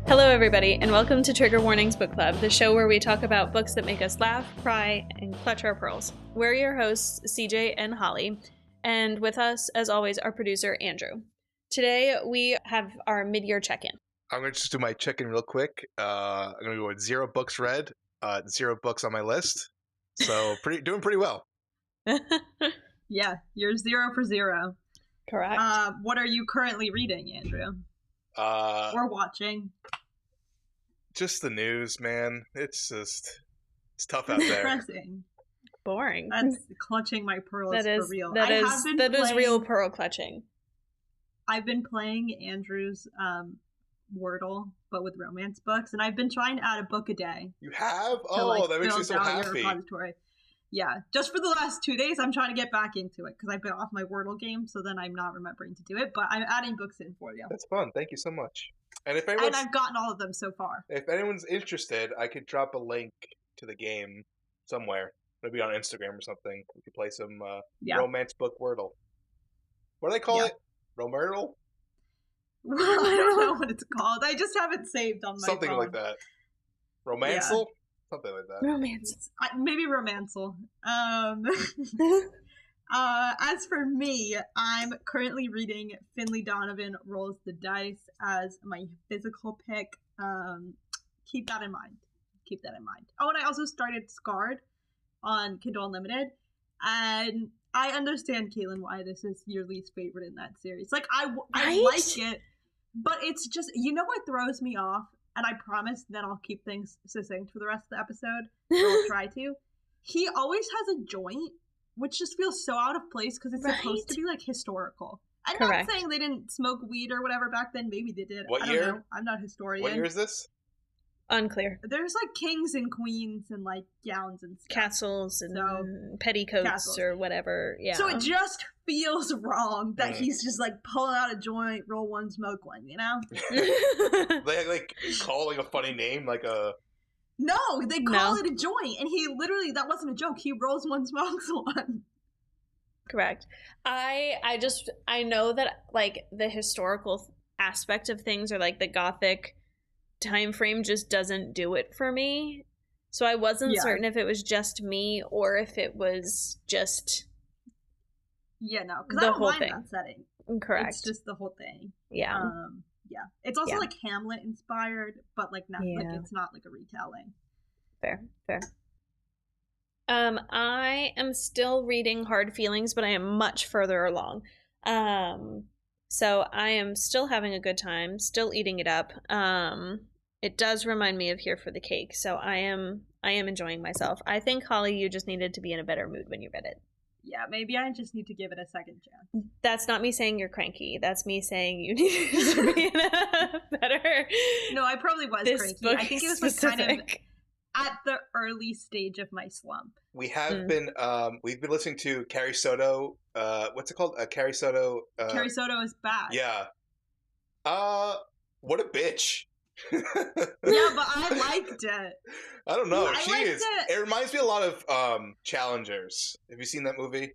Hello, everybody, and welcome to Trigger Warnings Book Club, the show where we talk about books that make us laugh, cry, and clutch our pearls. We're your hosts, CJ and Holly, and with us, as always, our producer, Andrew. Today, we have our mid-year check-in. I'm going to just do my check-in real quick. I'm going to go with 0 books read, 0 books on my list. So doing pretty well. Yeah, you're 0 for 0. Correct. What are you currently reading, Andrew? Or watching? Just the news, man. It's tough out there. Depressing. Boring. That's clutching my pearls for real. That is real pearl clutching. I've been playing Andrew's Wordle, but with romance books, and I've been trying to add a book a day. You have? Oh, that makes me so happy. Yeah, just for the last 2 days, I'm trying to get back into it because I've been off my Wordle game, so then I'm not remembering to do it. But I'm adding books in for you. That's fun. Thank you so much. And I've gotten all of them so far. If anyone's interested, I could drop a link to the game somewhere. Maybe on Instagram or something. We could play some romance book Wordle. What do they call it? Romertle? I don't know what it's called. I just have it saved on my Something phone. like that. Romancel? Something like that. Romance. Maybe Romancel. As for me, I'm currently reading Finley Donovan Rolls the Dice as my physical pick. Keep that in mind. Oh, and I also started Scarred on Kindle Unlimited. And I understand, Caitlin, why this is your least favorite in that series. Like, I like it, but it's just, you know what throws me off? And I promise that I'll keep things succinct for the rest of the episode. I'll try to. He always has a joint, which just feels so out of place because it's supposed to be, like, historical. I'm not saying they didn't smoke weed or whatever back then. Maybe they did. What I year? don't know. I'm not a historian. What year is this? Unclear. There's, like, kings and queens and, like, gowns and stuff. Castles and petticoats or whatever. Yeah. So it just feels wrong that he's just, like, pulling out a joint, roll one, smoke one, you know? They, like, call, like, a funny name, like a... No, they call it a joint, and he literally, that wasn't a joke, he rolls one, smokes one. Correct. I know that, like, the historical aspect of things, or, like, the Gothic time frame just doesn't do it for me. So I wasn't certain if it was just me or if it was just no, because I don't mind that setting. Correct. It's just the whole thing. Yeah. It's also like Hamlet inspired, but like not like it's not like a retelling. Fair. I am still reading Hard Feelings, but I am much further along. So I am still having a good time, still eating it up. It does remind me of Here for the Cake, so I am enjoying myself. I think, Holly, you just needed to be in a better mood when you read it. Yeah, maybe I just need to give it a second chance. That's not me saying you're cranky. That's me saying you needed to be in a better... No, I probably was cranky. I think it was like kind of at the early stage of my slump. We have been, we've been listening to Carrie Soto, what's it called? Carrie Soto. Carrie Soto is bad. Yeah. What a bitch. Yeah, but I liked it. I don't know. It reminds me a lot of Challengers. Have you seen that movie?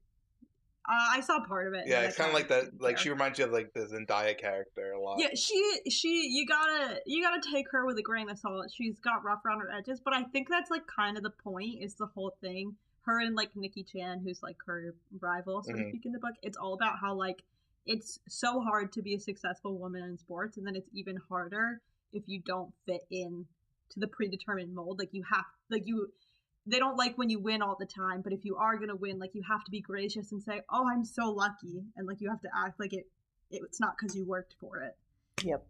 I saw part of it. Yeah, it's kind of like that. Like, she reminds you of like the Zendaya character a lot. Yeah, she. You gotta take her with a grain of salt. She's got rough around her edges, but I think that's like kind of the point. Is the whole thing. Her and like Nikki Chan, who's like her rival, so to speak, in the book. It's all about how like it's so hard to be a successful woman in sports, and then it's even harder if you don't fit in to the predetermined mold. Like they don't like when you win all the time, but if you are gonna win, like you have to be gracious and say, "Oh, I'm so lucky," and like you have to act like it's not because you worked for it. Yep.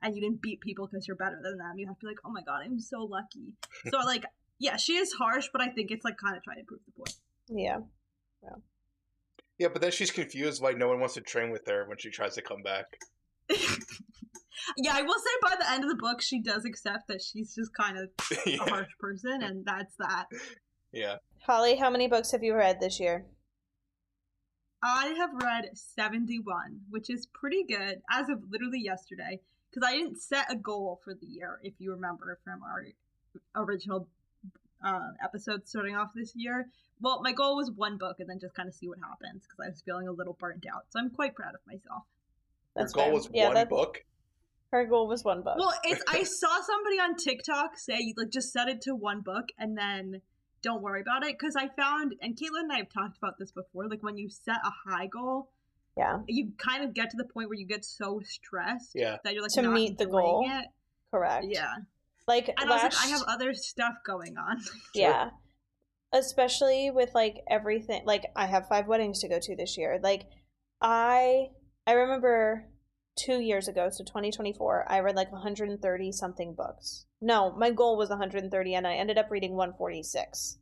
And you didn't beat people because you're better than them. You have to be like, "Oh my god, I'm so lucky." So like, yeah, she is harsh, but I think it's like kind of trying to prove the point. Yeah. Yeah, but then she's confused why no one wants to train with her when she tries to come back. Yeah, I will say by the end of the book, she does accept that she's just kind of a harsh person, and that's that. Yeah. Holly, how many books have you read this year? I have read 71, which is pretty good as of literally yesterday, because I didn't set a goal for the year, if you remember from our original episode starting off this year. Well, my goal was one book and then just kind of see what happens, because I was feeling a little burnt out. So I'm quite proud of myself. Your goal was one book? Her goal was 1 book. Well, I saw somebody on TikTok say, like, just set it to 1 book and then don't worry about it. Because I found, and Caitlin and I have talked about this before, like, when you set a high goal, you kind of get to the point where you get so stressed that you're, like, to not meet the goal. it. Correct. Yeah. Like, and I was like, I have other stuff going on. Yeah. Especially with, like, everything. Like, I have 5 weddings to go to this year. Like, I remember 2 years ago, so 2024, I read like 130 something books. No, my goal was 130 and I ended up reading 146.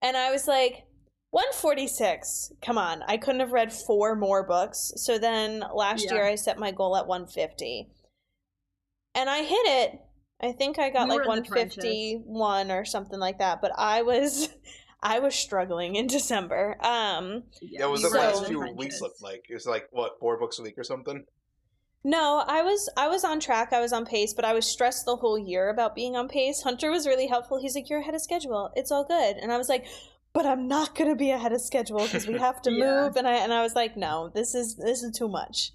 And I was like, 146? Come on. I couldn't have read 4 more books. So then last year I set my goal at 150. And I hit it. I think I got like 151 or something like that, but I was struggling in December. That was the last few weeks looked like. It was like, what, 4 books a week or something? No, I was on track. I was on pace, but I was stressed the whole year about being on pace. Hunter was really helpful. He's like, "You're ahead of schedule. It's all good." And I was like, "But I'm not going to be ahead of schedule because we have to move." And I was like, "No, this is too much.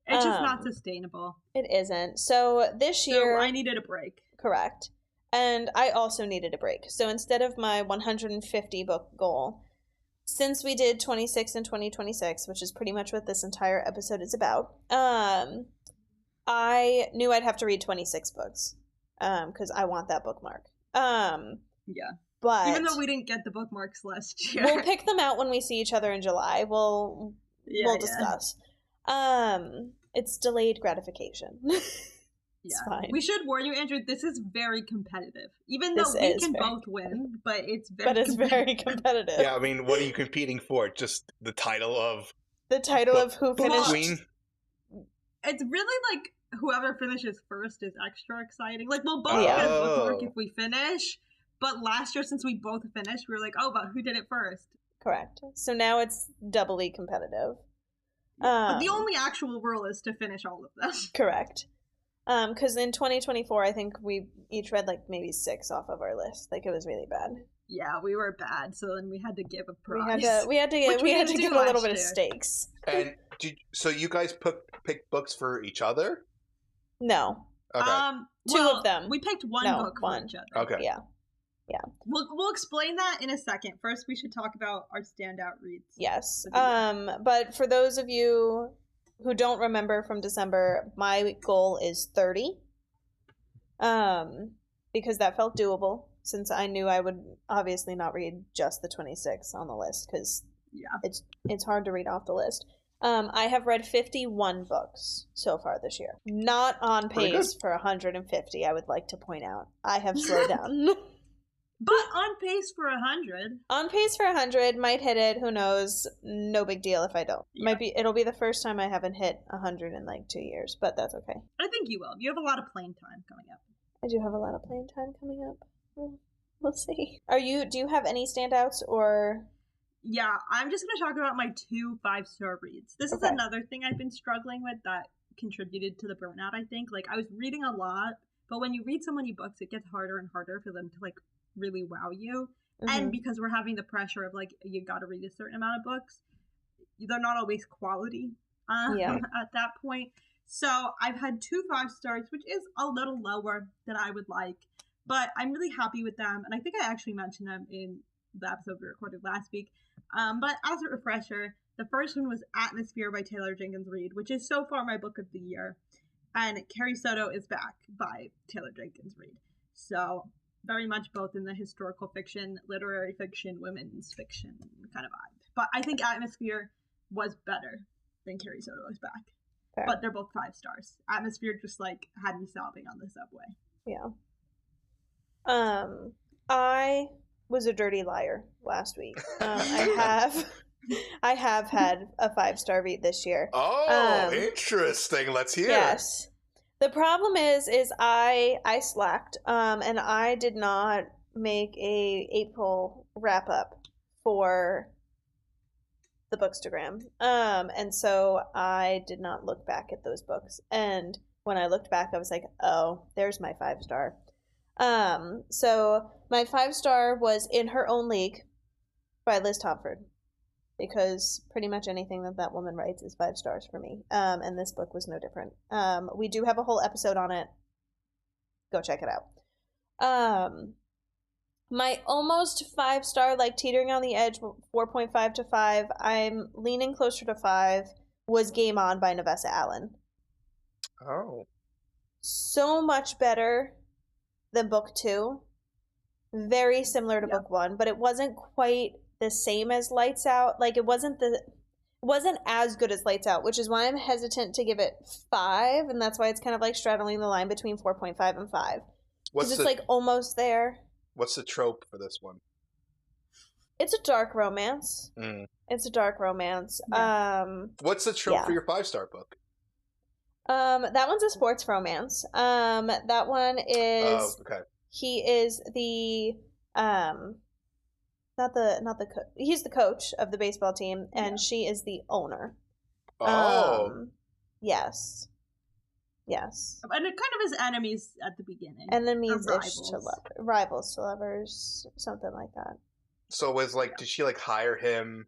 It's just not sustainable." It isn't. So this year I needed a break. Correct. And I also needed a break. So instead of my 150 book goal, since we did 26 and 2026, which is pretty much what this entire episode is about, I knew I'd have to read 26 books because I want that bookmark. But even though we didn't get the bookmarks last year, we'll pick them out when we see each other in July. We'll discuss. It's delayed gratification. It's fine. We should warn you, Andrew, this is very competitive. Even though we can both win, but it's very competitive. Yeah, I mean, what are you competing for? Just the title of who finished Queen? It's really like whoever finishes first is extra exciting. Like, we'll both get a bookmark if we finish, but last year, since we both finished, we were like, oh, but who did it first? Correct. So now it's doubly competitive. But the only actual rule is to finish all of them. Correct. Because in 2024, I think we each read like maybe 6 off of our list. Like, it was really bad. Yeah, we were bad, so then we had to give a prize. We had to give a little bit of stakes. And so you guys picked books for each other? No. Okay. 2 of them. We picked one book for each other. Okay. Yeah. We'll explain that in a second. First, we should talk about our standout reads. Yes. But for those of you who don't remember from December, my goal is 30. Because that felt doable, since I knew I would obviously not read just the 26 on the list, because it's hard to read off the list. I have read 51 books so far this year. Not on pace for 150, I would like to point out. I have slowed down. But on pace for 100. On pace for 100, might hit it. Who knows? No big deal if I don't. Yeah. It'll be the first time I haven't hit 100 in like 2 years, but that's okay. I think you will. You have a lot of playing time coming up. I do have a lot of playing time coming up. We'll see. Do you have any standouts or? Yeah, I'm just going to talk about my 2 5-star reads. This is another thing I've been struggling with that contributed to the burnout, I think. Like, I was reading a lot, but when you read so many books, it gets harder and harder for them to like really wow you. And because we're having the pressure of like, you got to read a certain amount of books, they're not always quality at that point. So I've had 2 5-stars, which is a little lower than I would like, but I'm really happy with them. And I think I actually mentioned them in the episode we recorded last week. But as a refresher, the first one was Atmosphere by Taylor Jenkins Reid, which is so far my book of the year. And Carrie Soto is Back by Taylor Jenkins Reid. So very much both in the historical fiction, literary fiction, women's fiction kind of vibe. But I think Atmosphere was better than Carrie Soto is Back. Fair. But they're both 5 stars. Atmosphere just like had me sobbing on the subway. Yeah. I was a dirty liar last week. I have had a 5-star read this year. Oh, interesting. Let's hear. Yes. The problem is I slacked, and I did not make a April wrap up for the Bookstagram. And so I did not look back at those books. And when I looked back, I was like, oh, there's my 5-star. So my 5-star was In Her Own League by Liz Topford. because pretty much anything that woman writes is 5 stars for me. And this book was no different. We do have a whole episode on it. Go check it out. My almost 5 star, like teetering on the edge, 4.5 to 5. I'm leaning closer to 5. Was Game On by Nevessa Allen. Oh. So much better than book 2. Very similar to book 1, but it wasn't quite the same as Lights Out. Like it wasn't as good as Lights Out, which is why I'm hesitant to give it 5, and that's why it's kind of like straddling the line between 4.5 and 5. Because it's like almost there. What's the trope for this one? It's a dark romance. It's a dark romance. Yeah. What's the trope for your 5-star book? That one's a sports romance. That one is he is the he's the coach of the baseball team, and she is the owner. Yes. And it kind of is enemies at the beginning. And then means rivals to lovers, something like that. So it was like, did she like hire him,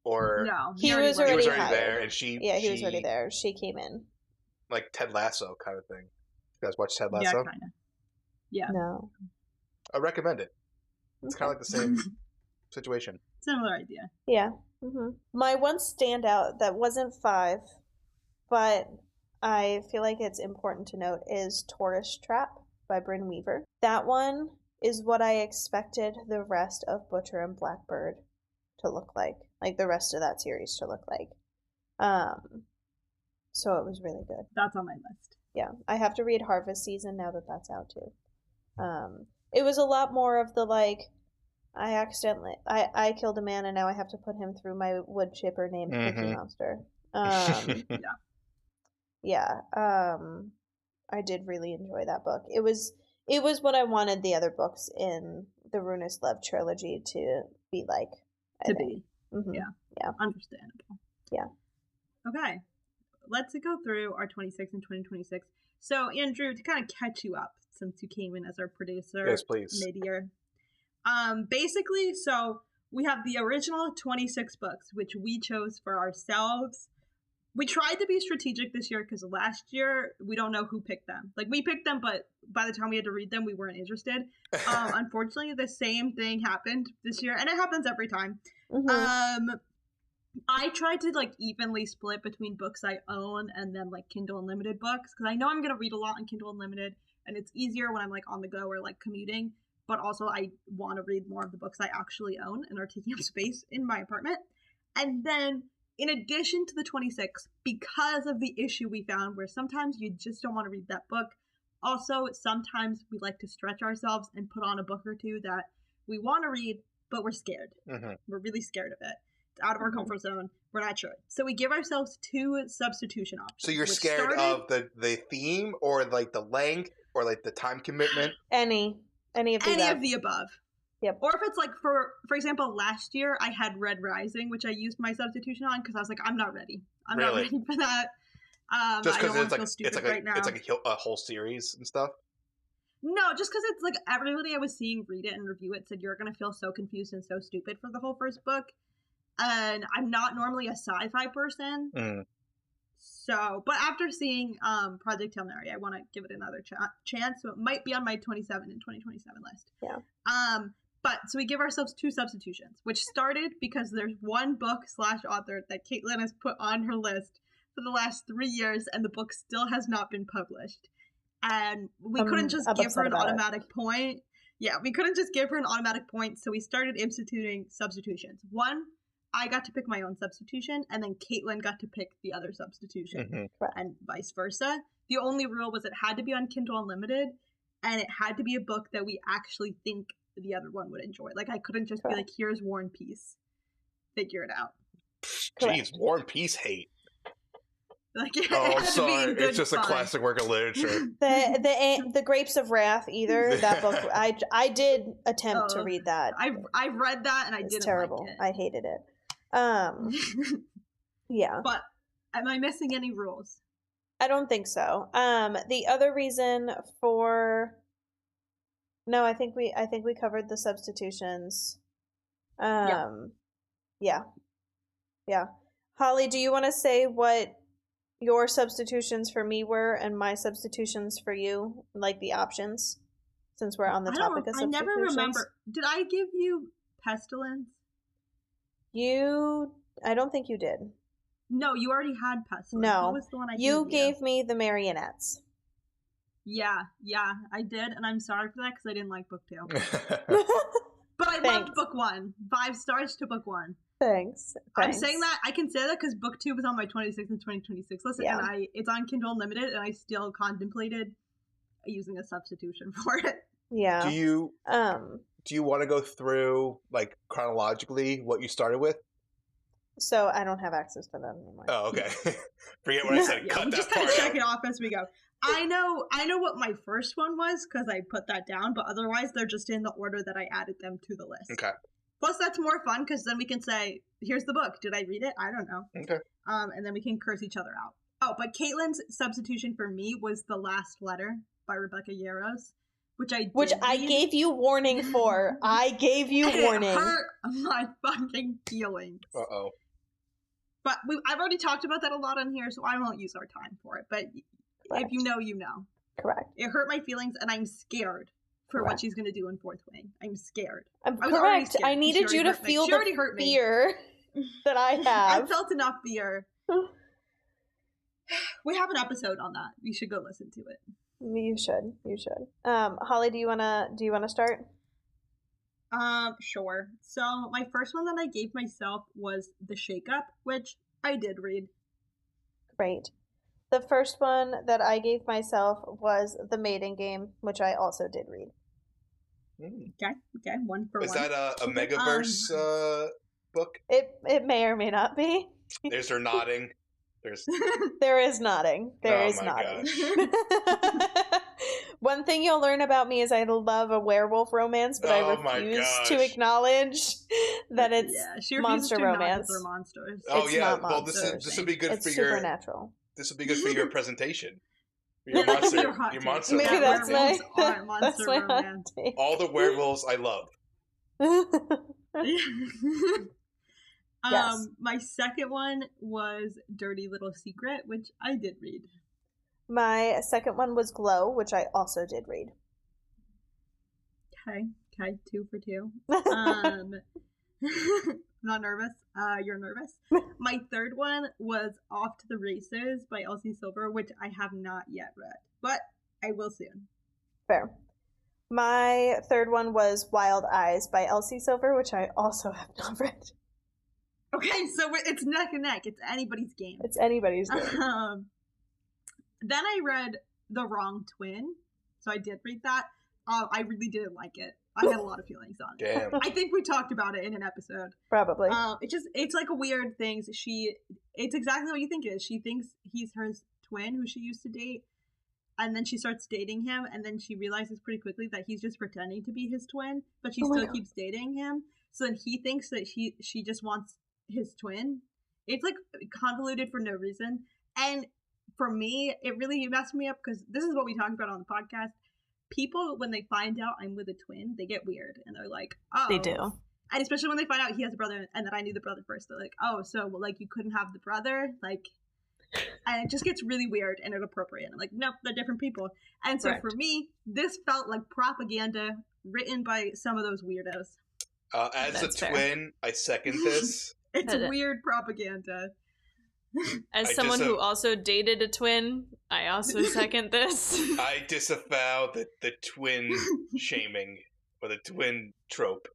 or no? He was already there, and he was already there. She came in, like Ted Lasso kind of thing. You guys watch Ted Lasso? Yeah, kind of. Yeah. No. I recommend it. It's kind of like the same situation. Similar idea. Yeah. Mm-hmm. My one standout that wasn't 5, but I feel like it's important to note is Tourist Trap by Bryn Weaver. That one is what I expected the rest of Butcher and Blackbird to look like the rest of that series to look like. So it was really good. That's on my list. Yeah, I have to read Harvest Season now that that's out too. It was a lot more of the like, I killed a man and now I have to put him through my wood chipper named Cookie Monster. I did really enjoy that book. It was what I wanted the other books in the Ruinous Love trilogy to be like. Mm-hmm. Yeah. Understandable. Yeah. Okay. Let's go through our 26 and 2026. So, Andrew, to kind of catch you up, since you came in as our producer. Yes, please. Mid-year. Basically, so we have the original 26 books, which we chose for ourselves. We tried to be strategic this year because last year, we don't know who picked them. Like, we picked them, but by the time we had to read them, we weren't interested. Unfortunately, the same thing happened this year, and it happens every time. Mm-hmm. I tried to, like, evenly split between books I own and then, like, Kindle Unlimited books, because I know I'm going to read a lot on Kindle Unlimited, and it's easier when I'm, like, on the go or, like, commuting, but also I want to read more of the books I actually own and are taking up space in my apartment. And then, in addition to the 26, because of the issue we found where sometimes you just don't want to read that book, also sometimes we like to stretch ourselves and put on a book or two that we want to read, but we're scared. Mm-hmm. We're really scared of it. It's out of our comfort zone. We're not sure. So we give ourselves 2 substitution options. So you're scared of the theme, or like the length, or like the time commitment? Any of the above. Yep. Or if it's like, for example, last year I had Red Rising, which I used my substitution on because I was like, I'm not ready. I'm not ready for that. Just because it's like a whole series and stuff? No, just because it's like everybody I was seeing read it and review it said you're going to feel so confused and so stupid for the whole first book. And I'm not normally a sci-fi person. Mm. So, but after seeing Project Hail Mary, I want to give it another chance. So it might be on my 27 and 2027 list. Yeah. But so we give ourselves 2 substitutions, which started because there's one book/author that Caitlin has put on her list for the last 3 years, and the book still has not been published. And we couldn't just give her an automatic point. Yeah, we couldn't just give her an automatic point, so we started instituting substitutions. One, I got to pick my own substitution, and then Caitlin got to pick the other substitution, and vice versa. The only rule was it had to be on Kindle Unlimited, and it had to be a book that we actually think the other one would enjoy. Like, I couldn't just be like, here's War and Peace. Figure it out. Jeez, War and Peace hate. Like, I'm sorry. It's just a classic work of literature. The Grapes of Wrath, either. That book, I did attempt to read that. I've read that, and I didn't terrible. Like it. I hated it. Yeah. But am I missing any rules? I don't think so. The other reason for no, I think we covered the substitutions. Yeah. Yeah. Holly, do you want to say what your substitutions for me were and my substitutions for you, like the options, since we're on the topic of substitutions? I never remember. Did I give you Pestilence? I don't think you did. No, you already had Pestilence. No. What was the one I gave you? You gave me the Marionettes. Yeah, I did, and I'm sorry for that because I didn't like book 2. But I loved book 1. 5 stars to book 1. Thanks. I'm saying that, I can say that because book 2 was on my 26 and 2026 list, and it's on Kindle Unlimited, and I still contemplated using a substitution for it. Yeah. Do you want to go through, like, chronologically what you started with? So I don't have access to that anymore. Oh, okay. Forget what I said. Cut that just kind of check it off as we go. I know what my first one was because I put that down, but otherwise they're just in the order that I added them to the list. Okay. Plus, that's more fun because then we can say, "Here's the book. Did I read it? I don't know." Okay. And then we can curse each other out. Oh, but Caitlin's substitution for me was The Last Letter by Rebecca Yarros, which I gave you warning for. I gave you warning. It hurt my fucking feelings. Uh-oh. But I've already talked about that a lot on here, so I won't use our time for it. But Correct. If you know, you know. Correct. It hurt my feelings, and I'm scared for what she's going to do in Fourth Wing. I'm scared. Correct. I needed you to feel the fear that I have. I felt enough fear. We have an episode on that. You should go listen to it. You should. Holly, do you wanna start? Sure. So my first one that I gave myself was The Shake-Up, which I did read. Great. The first one that I gave myself was The Maiden Game, which I also did read. Okay, 1 for 1. Is that a Megaverse book? It may or may not be. There's her nodding. There is nodding. There is nodding. One thing you'll learn about me is I love a werewolf romance, but I refuse to acknowledge that it's monster romance. Monsters. Oh, it's yeah. Not Well, this would be good it's for your supernatural. This would be good for your presentation. Your monster. Maybe that's my romance. All the werewolves I love. Yes. My second one was Dirty Little Secret, which I did read. My second one was Glow, which I also did read. Okay, 2 for 2. Not nervous. You're nervous. My third one was Off to the Races by Elsie Silver, which I have not yet read, but I will soon. Fair. My third one was Wild Eyes by Elsie Silver, which I also have not read. Okay, so it's neck and neck. It's anybody's game. It's anybody's game. Then I read The Wrong Twin, so I did read that. I really didn't like it. I had a lot of feelings on it. Damn. I think we talked about it in an episode. Probably. It's like a weird thing. It's exactly what you think it is. She thinks he's her twin who she used to date, and then she starts dating him, and then she realizes pretty quickly that he's just pretending to be his twin, but she still keeps dating him. So then he thinks that she just wants his twin. It's like convoluted for no reason. And for me, it really messed me up because this is what we talked about on the podcast. People, when they find out I'm with a twin, they get weird and they're like, oh. They do. And especially when they find out he has a brother and that I knew the brother first, they're like, oh, so like you couldn't have the brother? Like, and it just gets really weird and inappropriate. I'm like, nope, they're different people. And so for me, this felt like propaganda written by some of those weirdos. As That's a twin, fair. I second this. It's weird propaganda. As someone who also dated a twin, I also second this. I disavow the twin shaming or the twin trope.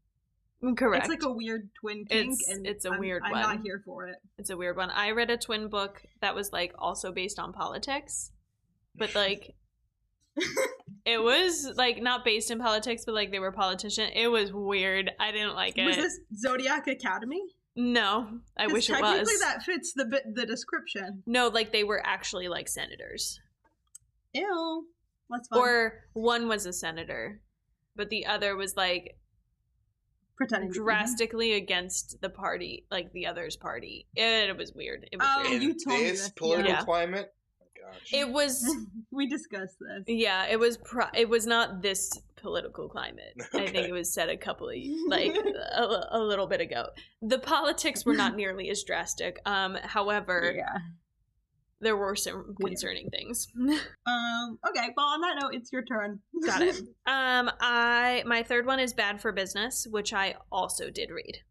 Correct. It's like a weird twin kink, it's a weird one. I'm not here for it. It's a weird one. I read a twin book that was like also based on politics, but like it was like not based in politics, but like they were politicians. It was weird. I didn't like it. Was this Zodiac Academy? No, I wish it was. Technically, that fits the description. No, like they were actually like senators. Ew, that's fun. Or one was a senator, but the other was like pretending drastically against the party, like the other's party. It was weird. It was weird. You told me this political climate. gosh. It was. We discussed this. Yeah, it was. It was not this political climate. Okay. I think it was said a couple of a little bit ago. The politics were not nearly as drastic. However, there were some concerning things. Okay. Well, on that note, it's your turn. Got it. My third one is Bad for Business, which I also did read.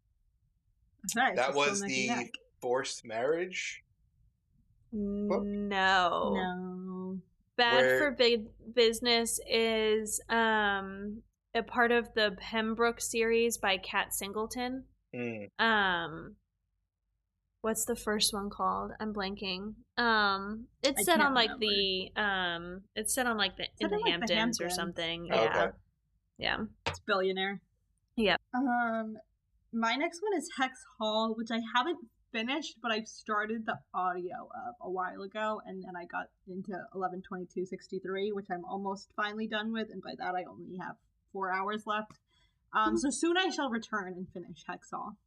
Okay, that was the forced marriage book? No. Bad for Business is a part of the Pembroke series by Kat Singleton. What's the first one called? I'm blanking. It's set on like the in the Hamptons or something. Oh, yeah. Okay. Yeah. It's Billionaire. Yeah. My next one is Hex Hall, which I haven't finished, but I started the audio of a while ago, and then I got into 11/22/63, which I'm almost finally done with, and by that I only have 4 hours left. So soon I shall return and finish Hex Hall.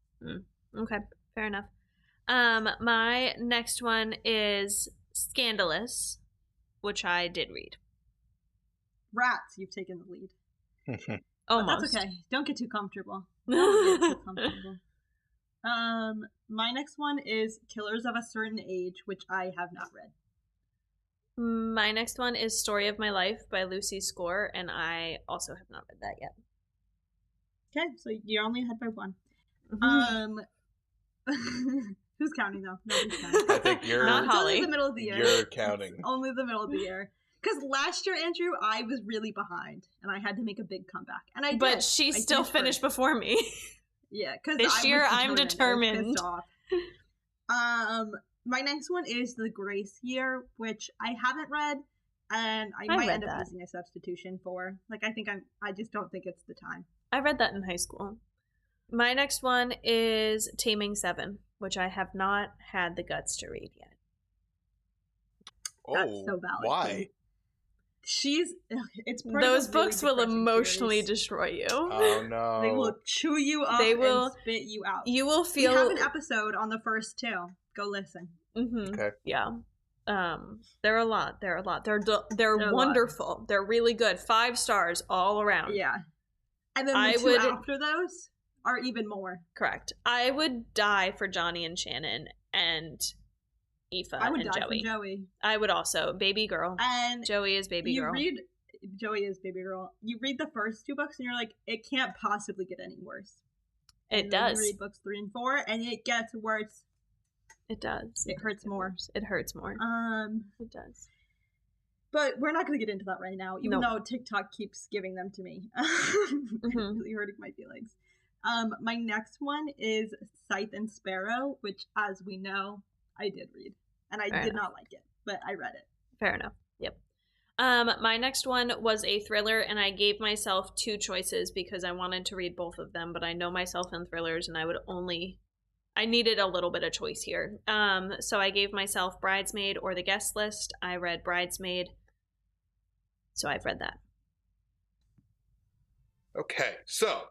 Okay, fair enough. My next one is Scandalous, which I did read. Rats, you've taken the lead. Almost. That's okay. Don't get too comfortable. Don't get too comfortable. My next one is Killers of a Certain Age, which I have not read. My next one is Story of My Life by Lucy Score, and I also have not read that yet. Okay, so you're only ahead by one. Who's counting though? Nobody's counting. I think you're not Holly. It's only the middle of the year. You're counting. It's only the middle of the year. Because last year, Andrew, I was really behind, and I had to make a big comeback, and I did. But she still finished before me. Yeah, because this year I'm determined. My next one is The Grace Year, which I haven't read, and I might end up using a substitution for. Like, I just don't think it's the time. I read that in high school. My next one is Taming 7, which I have not had the guts to read yet. That's so valid. Why? It's those books will emotionally destroy you. Oh no. They will chew you up and spit you out. You will feel. We have an episode on the first two. Go listen. Okay. Yeah. They're a lot. They're wonderful. They're really good. 5 stars all around. Yeah. And then the two after those are even more. Correct. I would die for Johnny and Shannon and Aoife I would and die Joey. For Joey. I would also. Baby girl. And Joey is baby girl. Joey is baby girl. You read the first 2 books and you're like, it can't possibly get any worse. It does. You read books 3 and 4 and it gets worse. It does. It hurts more. It hurts more. It does. But we're not going to get into that right now, even though TikTok keeps giving them to me. Really hurting my feelings. My next one is Scythe and Sparrow, which, as we know, I did read. And I did not like it, but I read it. Fair enough. Yep. My next one was a thriller, and I gave myself 2 choices because I wanted to read both of them, but I know myself in thrillers, and I needed a little bit of choice here. So I gave myself Bridesmaid or The Guest List. I read Bridesmaid, so I've read that. Okay, so.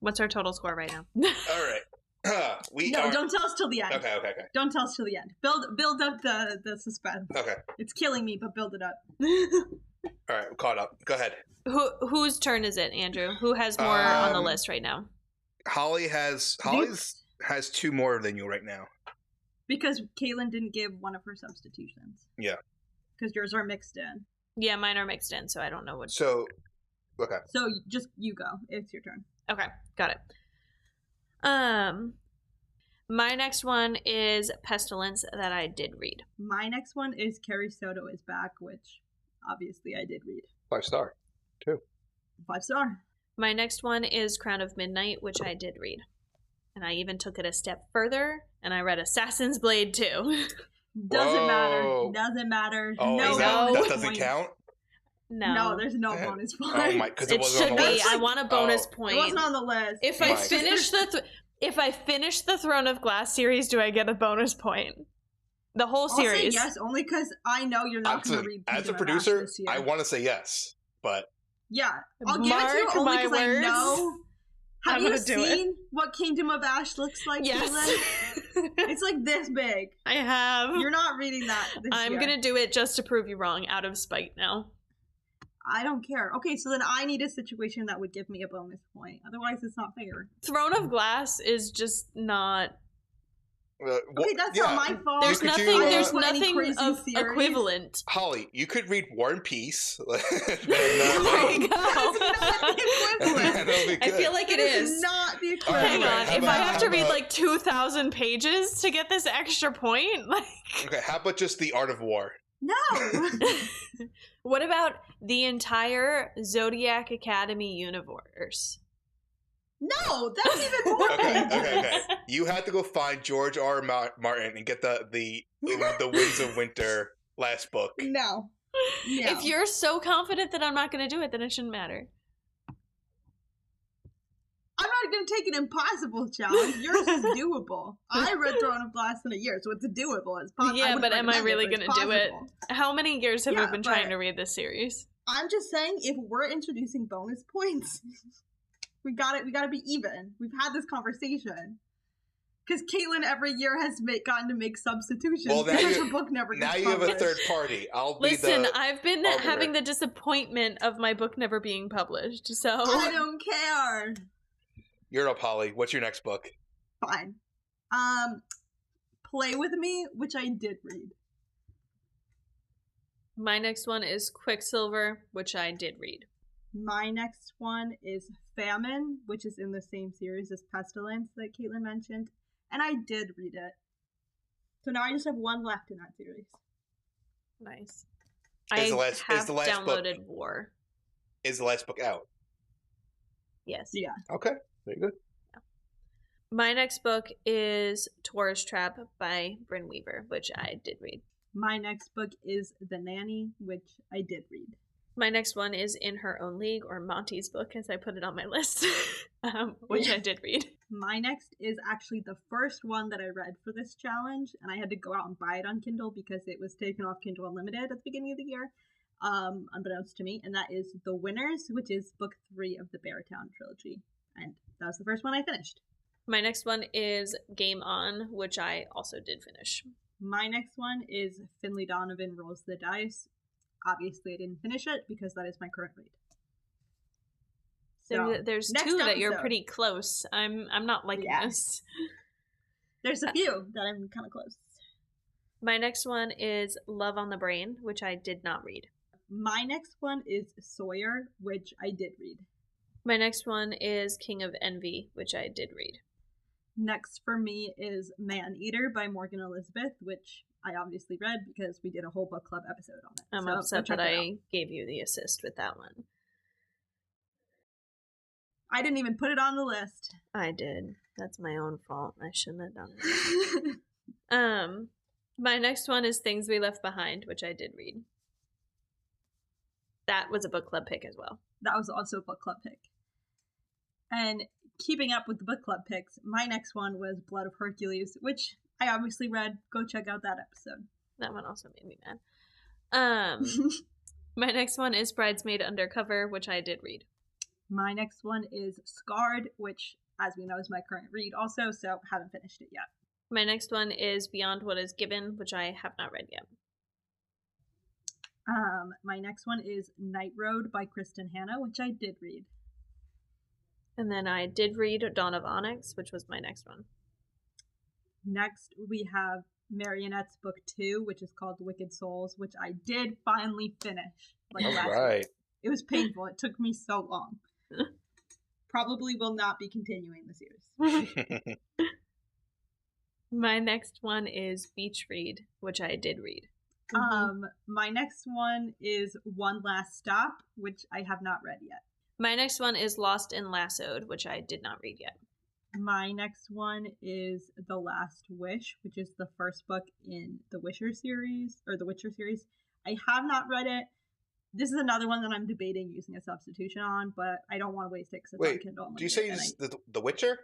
What's our total score right now? All right. Don't tell us till the end. Okay. Don't tell us till the end. Build up the suspense. Okay. It's killing me, but build it up. All right, I'm caught up. Go ahead. Whose turn is it, Andrew? Who has more on the list right now? Holly's has 2 more than you right now. Because Caitlin didn't give one of her substitutions. Yeah. Because yours are mixed in. Yeah, mine are mixed in, so I don't know what. So, okay. So just you go. It's your turn. Okay, got it. My next one is Pestilence that I did read. My next one is Carrie Soto is Back, which obviously I did read. 5 star, too. 5 star. My next one is Crown of Midnight, which I did read. And I even took it a step further, and I read Assassin's Blade 2. Doesn't matter. Oh, no, that doesn't count? No, there's no bonus point. Oh my, because it wasn't should on the list? I want a bonus point. It wasn't on the list. If I finish the Throne of Glass series, do I get a bonus point? The whole series. I'll say yes, only because I know you're not going to read. As a producer, I want to say yes, but yeah, I'll give it to you only because I know Have you seen what Kingdom of Ash looks like? Yes. It's like this big. I have. You're not reading that this I'm year. going to do it just to prove you wrong, out of spite now. I don't care. Okay, so then I need a situation that would give me a bonus point. Otherwise, it's not fair. Throne of Glass is just not... Okay, that's not my fault. There's nothing of equivalent. Holly, you could read War and Peace. There you go. I feel like it is. Not the equivalent. Hang on, if I have to read like 2,000 pages to get this extra point, like... Okay, how about just The Art of War? No. What about the entire Zodiac Academy universe? No, that's even more. Okay. You had to go find George R. Martin and get the Winds of Winter last book. No. If you're so confident that I'm not going to do it, then it shouldn't matter. I'm not going to take an impossible challenge. Yours is doable. I read Throne of Glass in a year, so it's doable. It's possible. Yeah, but am I really going to do it? How many years have we been trying to read this series? I'm just saying, if we're introducing bonus points, we gotta be even. We've had this conversation. Because Caitlin every year has gotten to make substitutions. Well, her book never gets you have a third party. Listen, I've been having the disappointment of my book never being published, so... I don't care. You're up, Holly. What's your next book? Fine. Play With Me, which I did read. My next one is Quicksilver, which I did read. My next one is Famine, which is in the same series as Pestilence that Caitlin mentioned. And I did read it. So now I just have one left in that series. Nice. I have downloaded book, War. Is the last book out? Yes. Yeah. Okay. Very good. Yeah. My next book is Tourist Trap by Brynn Weaver, which I did read. My next book is The Nanny, which I did read. My next one is In Her Own League, or Monty's book, as I put it on my list, which I did read. My next is actually the first one that I read for this challenge, and I had to go out and buy it on Kindle because it was taken off Kindle Unlimited at the beginning of the year, unbeknownst to me, and that is The Winners, which is book 3 of the Beartown trilogy. And that was the first one I finished. My next one is Game On, which I also did finish. My next one is Finley Donovan Rolls the Dice. Obviously, I didn't finish it because that is my current read. So there's two that you're pretty close. I'm not liking this. There's a few that I'm kind of close. My next one is Love on the Brain, which I did not read. My next one is Sawyer, which I did read. My next one is King of Envy, which I did read. Next for me is Man Eater by Morgan Elizabeth, which I obviously read because we did a whole book club episode on it. I'm upset that I gave you the assist with that one. I didn't even put it on the list. I did. That's my own fault. I shouldn't have done it. My next one is Things We Left Behind, which I did read. That was a book club pick as well. That was also a book club pick. And keeping up with the book club picks, my next one was Blood of Hercules, which I obviously read. Go check out that episode. That one also made me mad. My next one is Bridesmaid Undercover, which I did read. My next one is Scarred, which, as we know, is my current read also, so haven't finished it yet. My next one is Beyond What Is Given, which I have not read yet. My next one is Night Road by Kristen Hanna, which I did read. And then I did read Dawn of Onyx, which was my next one. Next, we have Marionette's book 2, which is called Wicked Souls, which I did finally finish. Right. It was painful. It took me so long. Probably will not be continuing the series. My next one is Beach Read, which I did read. My next one is One Last Stop, which I have not read yet. My next one is Lost and Lassoed, which I did not read yet. My next one is The Last Wish, which is the first book in the Witcher series. I have not read it. This is another one that I'm debating using a substitution on, but I don't want to waste it because it's on Kindle. Do you say The Witcher?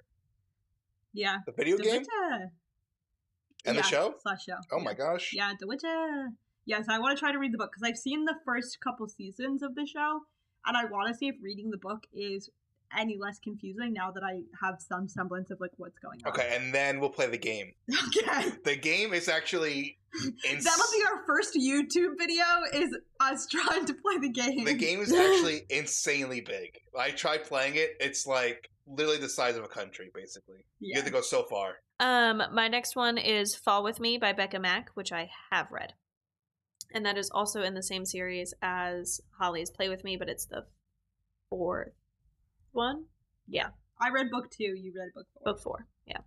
Yeah. The video game? Witcher. And the show? /show. Oh my gosh. Yeah, The Witcher. Yes, I want to try to read the book because I've seen the first couple seasons of the show, and I want to see if reading the book is any less confusing now that I have some semblance of like what's going on. Okay, and then we'll play the game. Okay. The game is actually that'll be our first YouTube video, is us trying to play the game. The game is actually insanely big. I tried playing it. It's like literally the size of a country, basically. Yeah. You have to go so far. My next one is Fall With Me by Becca Mack, which I have read. And that is also in the same series as Holly's Play With Me, but it's the 4th one. Yeah. I read book 2. You read book 4. Book 4, yeah.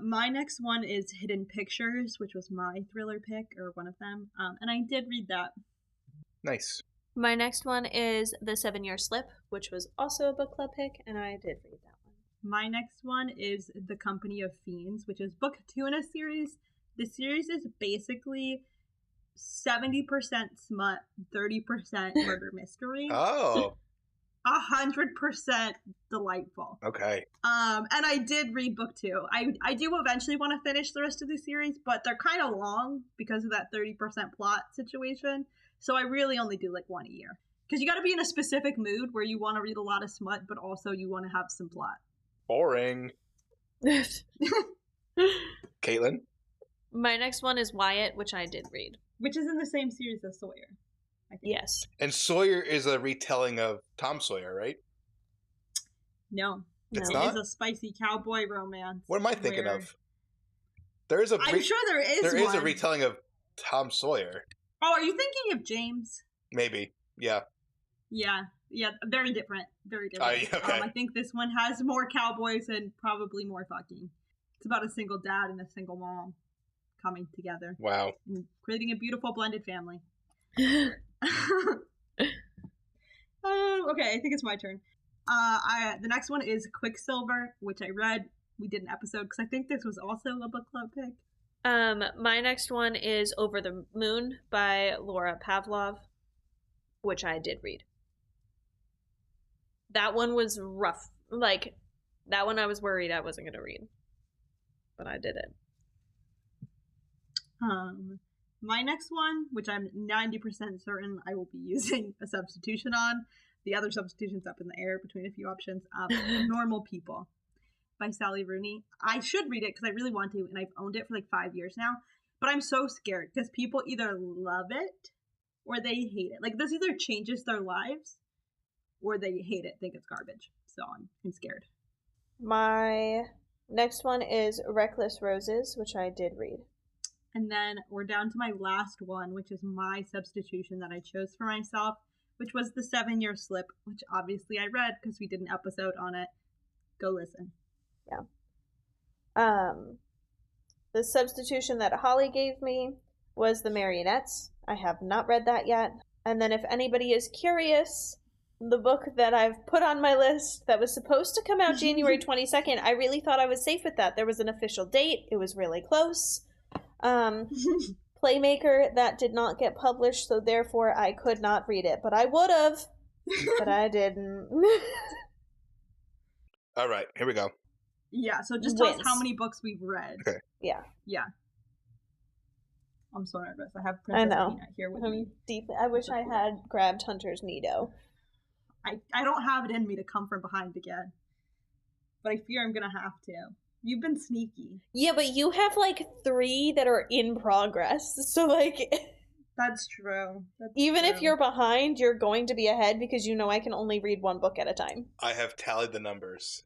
My next one is Hidden Pictures, which was my thriller pick, or one of them. And I did read that. Nice. My next one is The 7-Year Slip, which was also a book club pick, and I did read that one. My next one is The Company of Fiends, which is book 2 in a series. The series is basically 70% smut, 30% murder mystery. Oh. 100% delightful. Okay. And I did read book 2. I do eventually want to finish the rest of the series, but they're kind of long because of that 30% plot situation. So I really only do like one a year. Because you got to be in a specific mood where you want to read a lot of smut, but also you want to have some plot. Boring. Caitlin? My next one is Wyatt, which I did read. Which is in the same series as Sawyer. Yes. And Sawyer is a retelling of Tom Sawyer, right? No. It's It not? is a spicy cowboy romance. What am I thinking of? I'm sure there is There is one. a retelling of Tom Sawyer. Oh, are you thinking of James? Maybe. Yeah. Yeah, very different. Very different. Okay. I think this one has more cowboys and probably more fucking. It's about a single dad and a single mom coming together. Wow. And creating a beautiful blended family. Okay, I think it's my turn. The next one is Quicksilver, which I read. We did an episode because I think this was also a book club pick. My next one is Over the Moon by Laura Pavlov, which I did read. That one was rough. Like, that one I was worried I wasn't going to read. But I did it. My next one, which I'm 90% certain I will be using a substitution on. The other substitution's up in the air between a few options. Normal People by Sally Rooney. I should read it because I really want to, and I've owned it for like 5 years now. But I'm so scared because people either love it or they hate it. Like, this either changes their lives or they hate it, think it's garbage. So I'm scared. My next one is Reckless Roses, which I did read. And then we're down to my last one, which is my substitution that I chose for myself, which was The 7-Year Slip, which obviously I read because we did an episode on it. Go listen. Yeah. The substitution that Holly gave me was The Marionettes. I have not read that yet. And then if anybody is curious, the book that I've put on my list that was supposed to come out January 22nd, I really thought I was safe with that. There was an official date. It was really close. Playmaker, that did not get published, so therefore I could not read it. But I would have, but I didn't. All right, here we go. Yeah, so just tell us how many books we've read. Okay. Yeah. I'm so nervous. I have Princess Peanut here with me. I wish I had grabbed Hunter's Nido. I don't have it in me to come from behind again. But I fear I'm going to have to. You've been sneaky. Yeah, but you have like 3 that are in progress. So like... That's true. Even if you're behind, you're going to be ahead because you know I can only read 1 book at a time. I have tallied the numbers.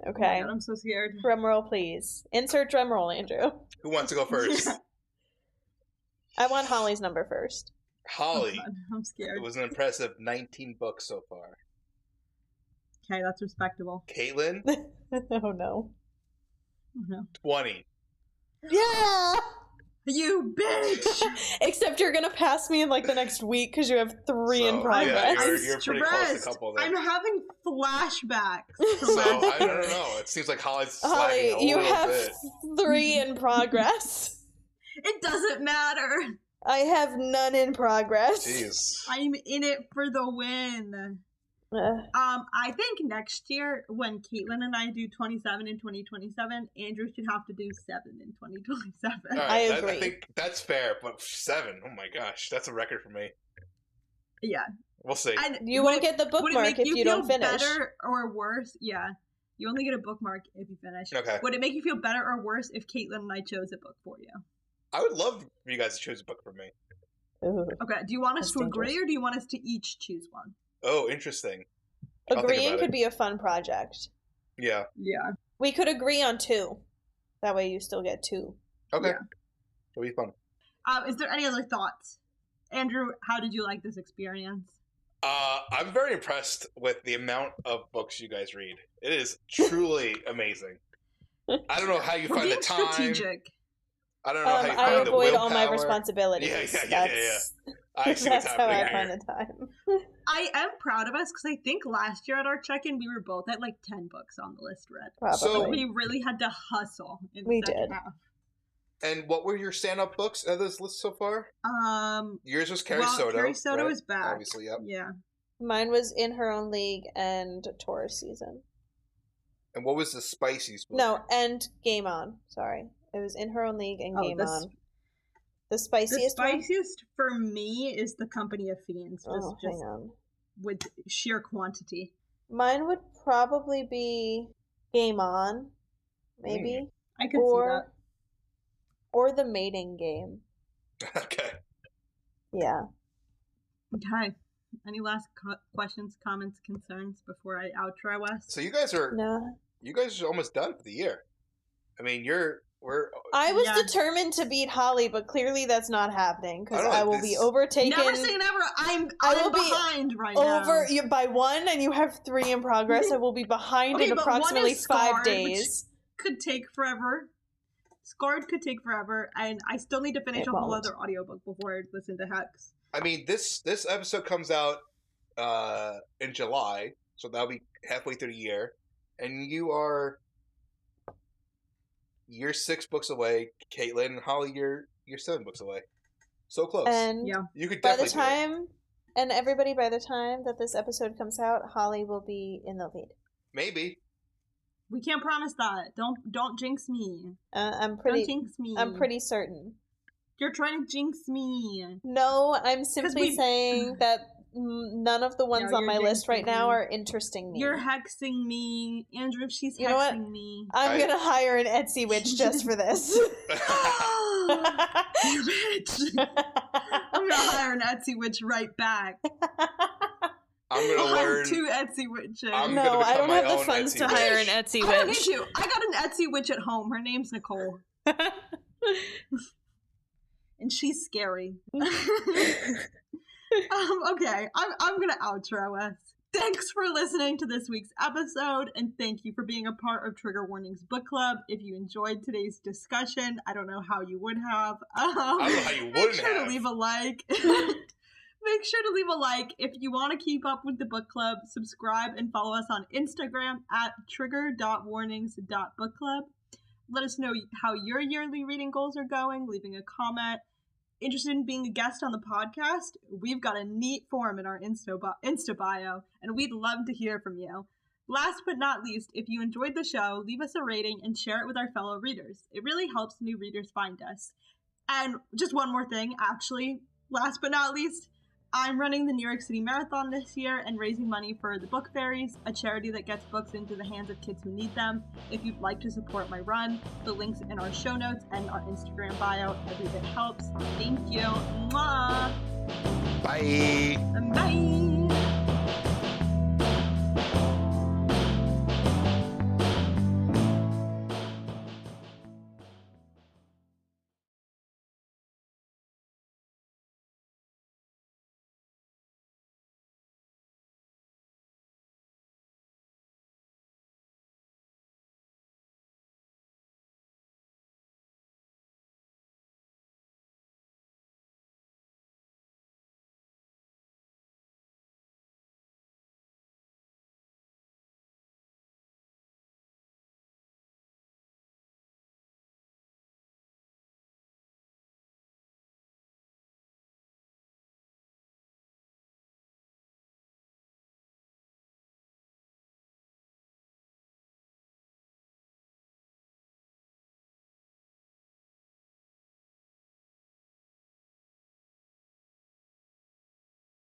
Okay. Oh God, I'm so scared. Drum roll, please. Insert drum roll, Andrew. Who wants to go first? I want Holly's number first. Holly. Oh God, I'm scared. It was an impressive 19 books so far. Okay, that's respectable. Caitlin? Oh no. Oh, no. 20. Yeah! You bitch! Except you're gonna pass me in like the next week because you have 3 in progress. Yeah, you're pretty close to a couple there. I'm having flashbacks. So, I don't know. It seems like Holly's slacking a you little have bit. 3 in progress. It doesn't matter. I have none in progress. Jeez. I'm in it for the win. I think next year when Caitlin and I do 27 in 2027, Andrew should have to do 7 in 2027. Right, I agree. I think that's fair, but 7, oh my gosh, that's a record for me. Yeah. We'll see. And you won't get the bookmark if you don't finish. Better or worse? Yeah. You only get a bookmark if you finish. Okay. Would it make you feel better or worse if Caitlin and I chose a book for you? I would love for you guys to choose a book for me. Ooh. Okay. Do you want us to agree or do you want us to each choose one? Oh, interesting. Agreeing could be a fun project. Yeah. Yeah. We could agree on 2. That way you still get 2. Okay. Yeah. It'll be fun. Is there any other thoughts? Andrew, how did you like this experience? I'm very impressed with the amount of books you guys read. It is truly amazing. I don't know how you find the time. Strategic. I don't know how you I find the willpower. avoid all my responsibilities. Yeah. I see what's That's how happening I here. find the time. I am proud of us because I think last year at our check-in we were both at like 10 books on the list read. Probably. So we really had to hustle in the second half. And what were your stand-up books of this list so far? Yours was Carrie Soto. Carrie Soto right? is back. Obviously, yep. Yeah. Mine was In Her Own League and Taurus Season. And what was the spiciest book? No, and Game On. Sorry. It was In Her Own League and Game On. The spiciest one? For me is The Company of Fiends. Hang on. With sheer quantity. Mine would probably be Game On. Maybe. I could see that. Or The Mating Game. Okay. Yeah. Okay. Any last questions, comments, concerns before I outro us? So you guys are No. You guys are almost done for the year. I mean, I was determined to beat Holly, but clearly that's not happening because I will be overtaken. Never say never. I'm behind right now. You by 1, and you have 3 in progress. I will be behind in approximately 5 days. Could take forever. Scarred could take forever, and I still need to finish a whole other audiobook before I listen to Hex. I mean, this episode comes out in July, so that'll be halfway through the year, and you're 6 books away. Caitlin and Holly, you're 7 books away. So close. And you could definitely by the time that this episode comes out, Holly will be in the lead. Maybe. We can't promise that. Don't jinx me. Don't jinx me. I'm pretty certain. You're trying to jinx me. No, I'm simply saying that none of the ones on my list right now are interesting me. You're hexing me. Andrew, she's hexing me. I'm going to hire an Etsy witch just for this. You bitch. I'm going to hire an Etsy witch right back. I'm going to learn 2 Etsy witches. No, I don't have the funds to hire an Etsy witch. I don't need you. I got an Etsy witch at home. Her name's Nicole. And she's scary. Okay, I'm gonna outro us. Thanks for listening to this week's episode, and thank you for being a part of Trigger Warnings Book Club. If you enjoyed today's discussion, I don't know how you would have. I don't know how you wouldn't Make sure to leave a like. Make sure to leave a like. If you want to keep up with the book club, subscribe and follow us on Instagram at trigger.warnings.bookclub. Let us know how your yearly reading goals are going, leaving a comment. Interested in being a guest on the podcast? We've got a neat form in our Insta bio, and we'd love to hear from you. Last but not least, if you enjoyed the show, leave us a rating and share it with our fellow readers. It really helps new readers find us. And just one more thing, actually, last but not least, I'm running the New York City Marathon this year and raising money for the Book Fairies, a charity that gets books into the hands of kids who need them. If you'd like to support my run, the link's in our show notes and our Instagram bio. Every bit helps. Thank you. Mwah! Bye. Bye.